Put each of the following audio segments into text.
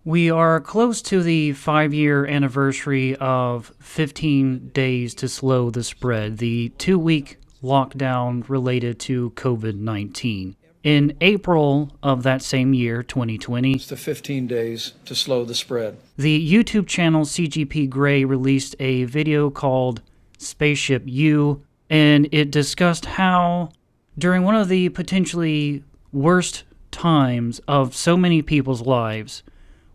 We are close to the 5-year anniversary of 15 Days to Slow the Spread, the 2-week lockdown related to COVID-19. In April of that same year, 2020, It's the 15 days to slow the spread. the YouTube channel CGP Grey released a video called Spaceship U, and it discussed how, during one of the potentially worst times of so many people's lives,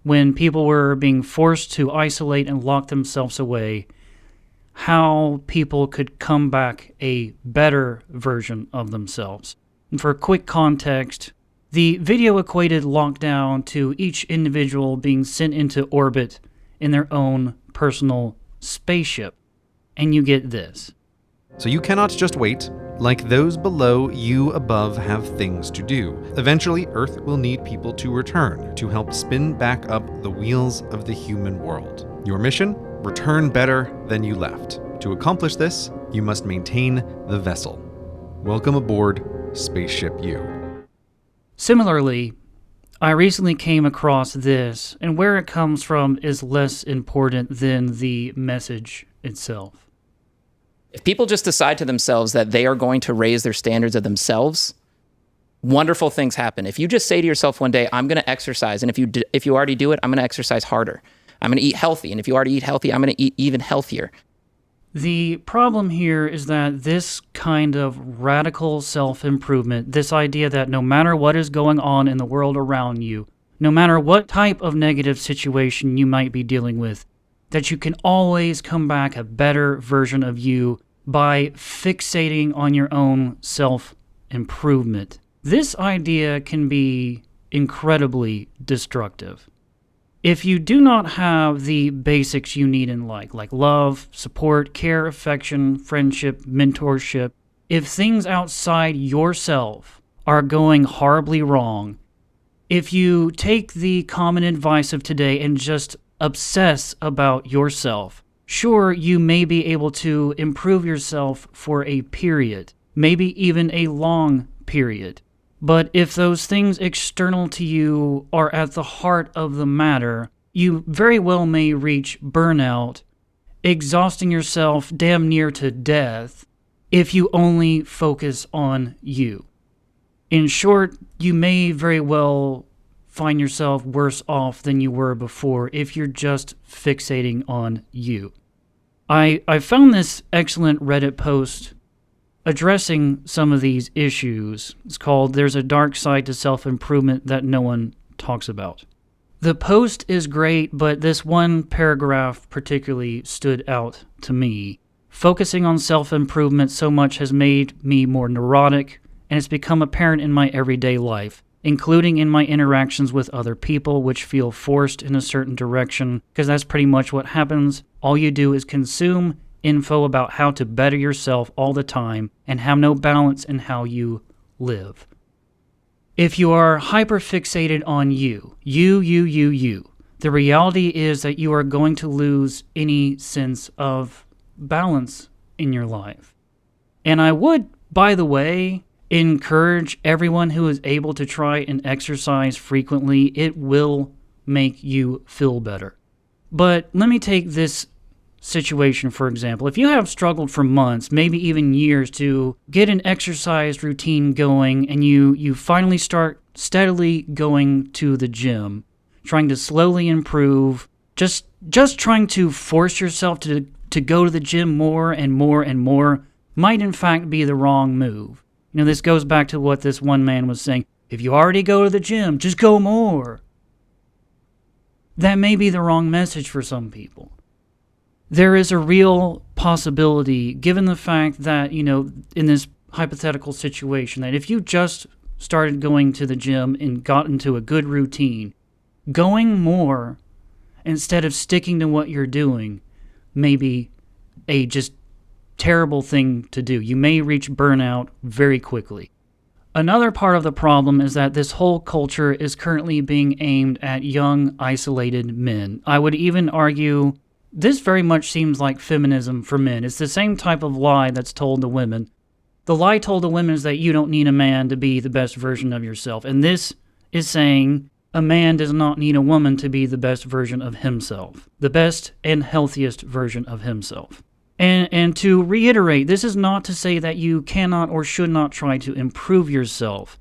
when people were being forced to isolate and lock themselves away, how people could come back a better version of themselves. And for quick context, the video equated lockdown to each individual being sent into orbit in their own personal spaceship. And you get this. So you cannot just wait. Like those below, you above have things to do. Eventually, Earth will need people to return to help spin back up the wheels of the human world. Your mission? Return better than you left. To accomplish this, you must maintain the vessel. Welcome aboard Spaceship U. Similarly, I recently came across this, and where it comes from is less important than the message itself. If people just decide to themselves that they are going to raise their standards of themselves, wonderful things happen. If you just say to yourself one day, I'm going to exercise, and if you already do it, I'm going to exercise harder. I'm going to eat healthy, and if you already eat healthy, I'm going to eat even healthier. The problem here is that this kind of radical self-improvement, this idea that no matter what is going on in the world around you, no matter what type of negative situation you might be dealing with, that you can always come back a better version of you by fixating on your own self-improvement. This idea can be incredibly destructive. If you do not have the basics you need in life, like love, support, care, affection, friendship, mentorship, if things outside yourself are going horribly wrong, if you take the common advice of today and just obsess about yourself, sure, you may be able to improve yourself for a period, maybe even a long period. But if those things external to you are at the heart of the matter, you very well may reach burnout, exhausting yourself damn near to death if you only focus on you. In short, you may very well find yourself worse off than you were before if you're just fixating on you. I found this excellent Reddit post addressing some of these issues. It's called "There's a Dark Side to Self-Improvement That No One Talks About." The post is great, but this one paragraph particularly stood out to me. Focusing on self-improvement so much has made me more neurotic, and it's become apparent in my everyday life, including in my interactions with other people, which feel forced in a certain direction, because that's pretty much what happens. All you do is consume info about how to better yourself all the time and have no balance in how you live. If you are hyper-fixated on you, the reality is that you are going to lose any sense of balance in your life. And I would, by the way, encourage everyone who is able to try and exercise frequently. It will make you feel better. But let me take this situation, for example. If you have struggled for months, maybe even years, to get an exercise routine going, and you finally start steadily going to the gym, trying to slowly improve, just trying to force yourself to go to the gym more and more and more, might in fact be the wrong move. You know, this goes back to what this one man was saying. If you already go to the gym, just go more. That may be the wrong message for some people. There is a real possibility, given the fact that, in this hypothetical situation, that if you just started going to the gym and got into a good routine, going more instead of sticking to what you're doing may be a just terrible thing to do. You may reach burnout very quickly. Another part of the problem is that this whole culture is currently being aimed at young, isolated men. I would even argue this very much seems like feminism for men. It's the same type of lie that's told to women. The lie told to women is that you don't need a man to be the best version of yourself. And this is saying A man does not need a woman to be the best version of himself, the best and healthiest version of himself. And to reiterate, this is not to say that you cannot or should not try to improve yourself.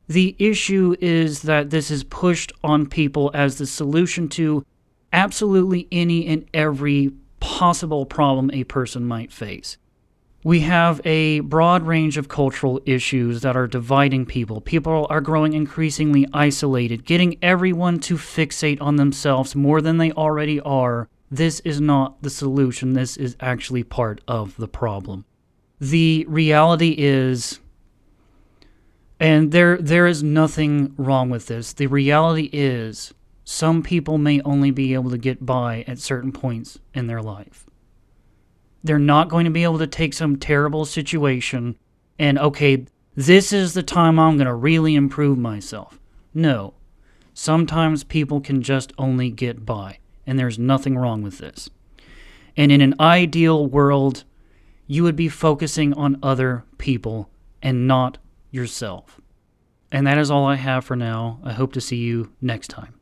The issue is that this is pushed on people as the solution to absolutely any and every possible problem a person might face. We have a broad range of cultural issues that are dividing people. People are growing increasingly isolated, getting everyone to fixate on themselves more than they already are. This is not the solution. This is actually part of the problem. The reality is, and there is nothing wrong with this, the reality is some people may only be able to get by at certain points in their life. They're not going to be able to take some terrible situation and, okay, this is the time I'm going to really improve myself. No. Sometimes people can just only get by, and there's nothing wrong with this. And in an ideal world, you would be focusing on other people and not yourself. And that is all I have for now. I hope to see you next time.